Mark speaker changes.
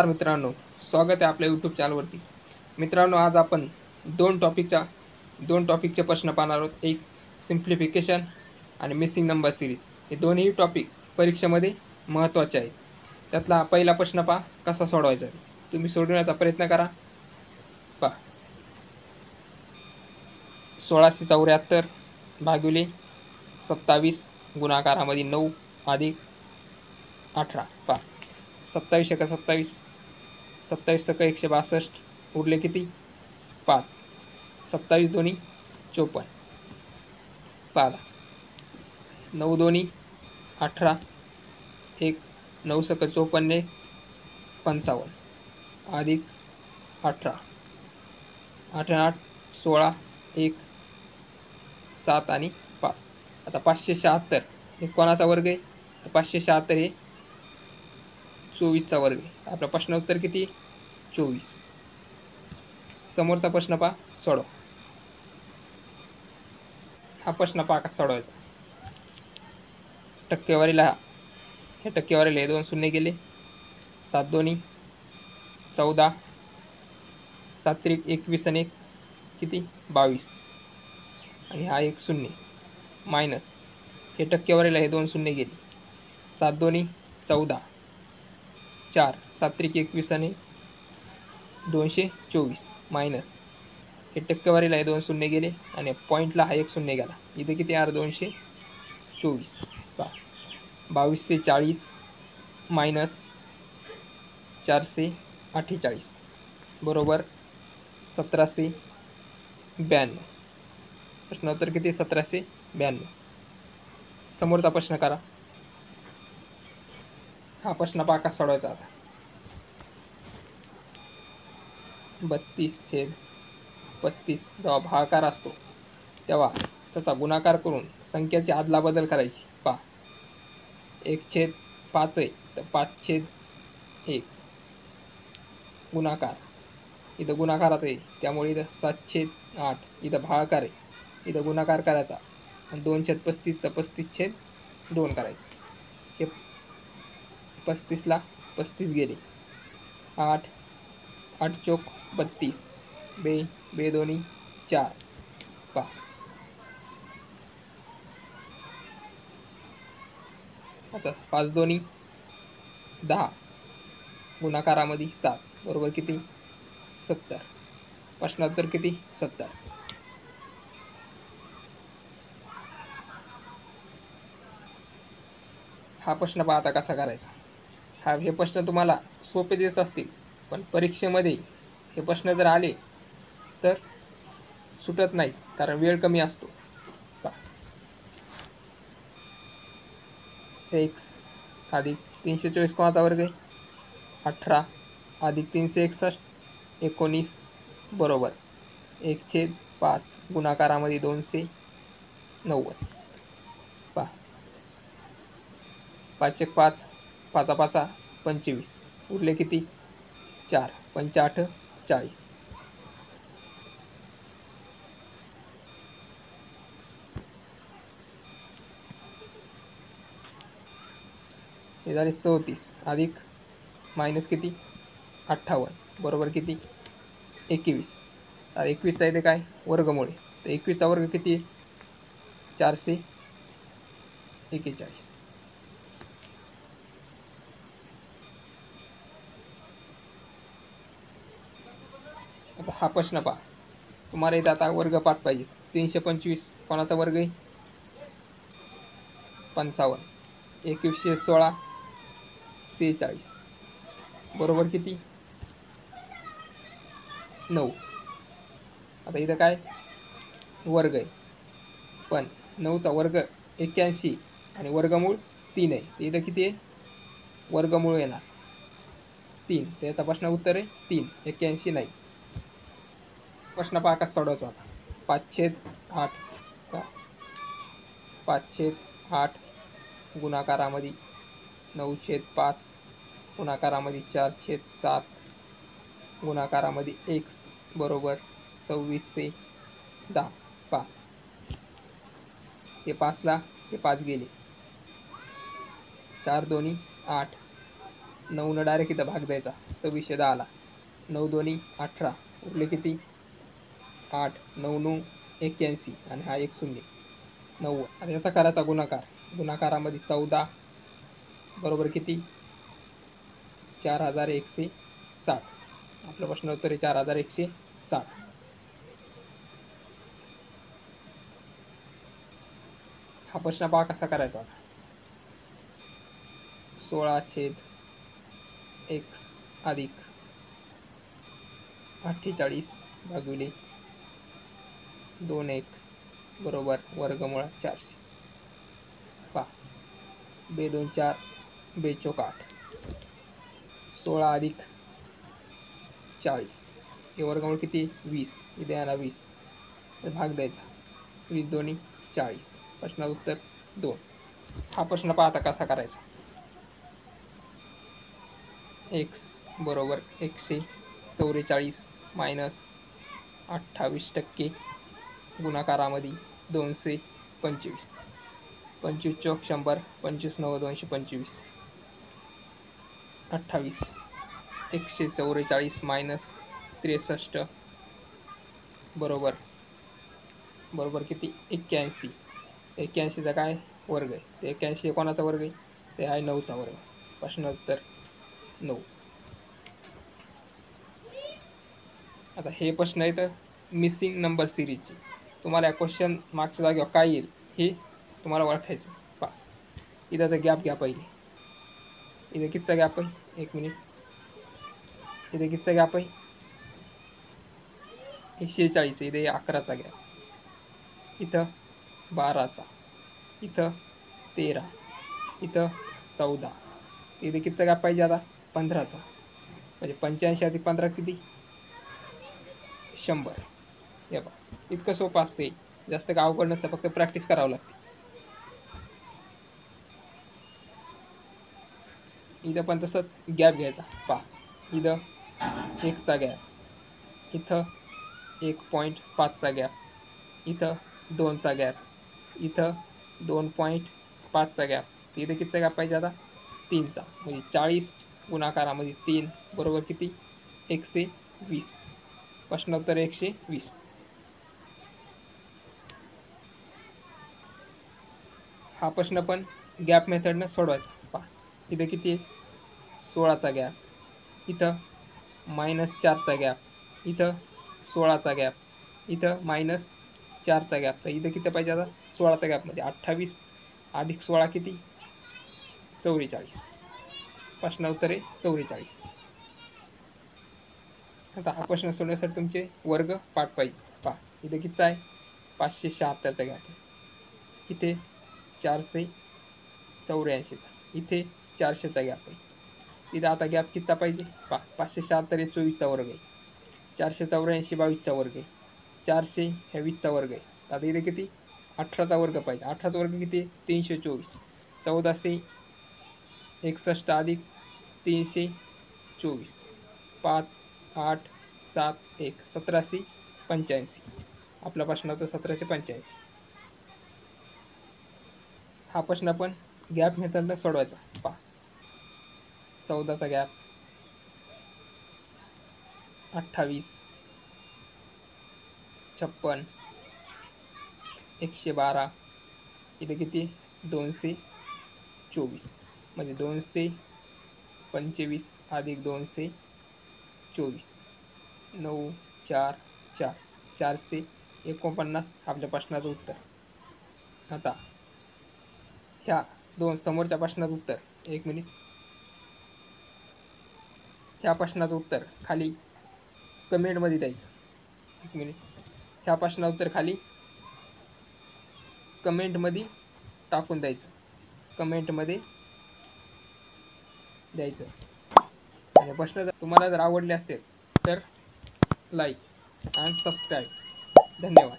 Speaker 1: नमस्कार मित्रांनो, स्वागत आहे आपल्या यूट्यूब चॅनलवरती. मित्रांनो, आज आपण दोन टॉपिकचे प्रश्न पाहणार आहोत. एक सिम्प्लिफिकेशन आणि मिसिंग नंबर सिरीज. हे दोन्ही टॉपिक परीक्षेमध्ये महत्त्वाचे आहेत. त्यातला पहिला प्रश्न पहा कसा सोडवायचा आहे. तुम्ही सोडवण्याचा प्रयत्न करा. पहा, 1674 भागिले 27 गुणाकारामध्ये 9 अधिक 18. पहा, 27 एका 27, 27 सक 162, उरले किती? 5. 27 दोन्ही 54. पहा, 9 दोन्ही 18, 1 9 सक 54 55 अधिक 18, 8 8 16, 1 7 आणि 5. आता 576 हे कोणाचा वर्ग आहे? 576 हे 24चा वर्ग आहे. आपला प्रश्न उत्तर किती? 24. समोरचा प्रश्न पहा, सोडवा. हा प्रश्न पहा कसा सोडवायचा. टक्केवारीला हे टक्केवारीला हे 2 शून्य गेले. 7 दोन्ही 14, 7 त्रिक 21 आणि 1 किती? 22 आणि हा एक शून्य मायनस हे टक्केवारीला हे 2 शून्य गेले. 7 दोन्ही 14, 4 7 त्रिक 21 आणि 224 मायनस हे टक्केवारीला हे 2 शून्य गेले आणि पॉईंटला हा एक शून्य गेला. इथे किती आहे? 224. 22 से 40 मायनस 4 से 48 बरोबर 1792. प्रश्नोत्तर किती? 1792. समोरचा प्रश्न करा. हा प्रश्न पहा कसा सोडवायचा आता. 32/35 जेव्हा भागाकार असतो तेव्हा त्याचा गुणाकार करून संख्येची अदलाबदल करायची. पहा, 1/5 आहे तर 5/1 गुणाकार. इथं गुणाकारात आहे त्यामुळे इथं 7/8. इथं भागाकार आहे, इथं गुणाकार करायचा आणि 2/35 तर 35/2 करायचं. हे 35ला 35 गेले. 8 8 चौक 32, बे दोन्ही 4. पहा, आता 5 दोन्ही 10 गुणाकारामध्ये 7 बरोबर किती? 70. प्रश्नोत्तर किती? 70. हा प्रश्न पहा आता कसा करायचा. हे प्रश्न तुम्हाला सोपे देत असतील, पण परीक्षेमध्ये हे प्रश्न जर आले तर सुटत नाहीत, कारण वेळ कमी असतो. x अधिक 324 कोणाचा वर्ग आहे? 18 अधिक 361 19 बरोबर 1/5 गुणाकारामध्ये 290. पहा, 5 1 5, 5 5 25, उरले किती? 4 5 8 40. हे झाले 34 अधिक मायनस किती? 58 बरोबर किती? 21. 21चा इथे काय? वर्गमुळे. तर 21चा वर्ग किती? 441. आता हा प्रश्न पहा. तुम्हाला इथं आता वर्ग 5 पाहिजे. 325 कोणाचा वर्ग आहे? 55. 2116 46 बरोबर किती? 9. आता इथं काय? वर्ग आहे, पण 9चा वर्ग 81 आणि वर्गमूळ 3 आहे. इथं किती आहे? वर्गमूळ येणार 3. त्याचा प्रश्न उत्तर आहे 3, 81 नाही. प्रश्न पहा कसा सोडवायचा होता. 5/8 5/8 गुणाकारामध्ये 9/5 गुणाकारामध्ये 4/7 गुणाकारामध्ये x बरोबर 26/10. पहा, हे 5ला हे 5 गेले. 4 दोन्ही 8 9 डायरेक्ट इथं भाग द्यायचा, 2610ला 9 दोन्ही 18, उरले किती 8, 9 9 81 आणि हा एक शून्य 90. आता याचा करायचा गुणाकार, गुणाकारामध्ये 14 बरोबर किती 4160. आपलं प्रश्न उत्तर आहे 4160. हा प्रश्न पहा कसा करायचा. 16/x अधिक 48 भागिले 2x बरोबर वर्गमुळात 400. पहा 2 2 4 2 चौक 8, 16 अधिक 40 हे वर्गमूळ किती 20, इथे आला 20 तर भाग द्यायचा, 20 दोन्ही 40. प्रश्नाचं उत्तर 2. हा प्रश्न पहा आता कसा करायचा. x बरोबर 144 मायनस 28% गुणाकारामध्ये 225, 25 चौक 100, 25 9 225, 28 144 मायनस 63 बरोबर किती 81. 81चा काय वर्ग आहे, ते 81 कोणाचा वर्ग आहे, ते आहे 9चा वर्ग. प्रश्न उत्तर 9. आता हे प्रश्न आहेत मिसिंग नंबर सिरीजचे. तुम्हाला या क्वेश्चन मागच्या जागेवर काय येईल हे तुम्हाला ओळखायचं. पहा इथं गॅप घ्या पहिले, इथे कितीचा गॅप आहे, 1 मिनिट, इथे कितीचा गॅप आहे 46, इथे 11चा गॅप, इथं 12चा, इथं 13, इथं 14, इथे कितीचा गॅप पाहिजे आता 15चा, म्हणजे 85 अधिक 15 किती 100. हे बघा इतकं सोपं असते, जास्त काय अवघड नसतं, फक्त प्रॅक्टिस करावं लागते. इथं पण तसंच गॅप घ्यायचा. पहा इथं 1चा गॅप, इथं 1.5चा गॅप, इथं 2चा गॅप, इथं 2.5चा गॅप, इथं कितीचा गॅप पाहिजे आता 3चा, म्हणजे 40 गुणाकारामध्ये 3 बरोबर किती 120. प्रश्न उत्तर 120. हा प्रश्न पण गॅप मेथडनं सोडवायचा. पहा इथं किती 16चा गॅप, इथं -4चा गॅप, इथं 16चा गॅप, इथं -4चा गॅप, तर इथं किती पाहिजे आता 16चा गॅपमध्ये 28 अधिक 16 किती 44. प्रश्न उत्तर आहे 44. आता हा प्रश्न सोडण्यासाठी तुमचे वर्ग पाठ पाहिजे. पहा इथे कितीचा आहे 576चा गॅप आहे, इथे 484चा, इथे 400चा गॅप आहे. इथं आता गॅप कितीचा पाहिजे. पहा 576 हे 24चा वर्ग आहे, 484 22चा वर्ग आहे, 400 हे 20चा वर्ग आहे. आता इथे किती 18चा वर्ग पाहिजे. 18चा वर्ग किती 324, 1461 अधिक 324, 5 8 7 1 1785. आपला प्रश्न होता 1785. हा प्रश्न पण गॅप मेथडनं सोडवायचा. पहा 14चा गॅप, 28 56 112, इथे किती 224, म्हणजे 225 अधिक 224, 9 4 4 449 आपल्या प्रश्नाचं उत्तर. आता ह्या दोन समोरच्या प्रश्नाचं उत्तर, 1 मिनिट, ह्या प्रश्नाचं उत्तर खाली कमेंटमध्ये द्यायचं. 1 मिनिट, ह्या प्रश्नाचं उत्तर खाली कमेंटमध्ये टाकून द्यायचं, कमेंटमध्ये द्यायचं. आणि प्रश्न जर तुम्हाला जर आवडले असतील तर लाईक आणि सबस्क्राईब. धन्यवाद.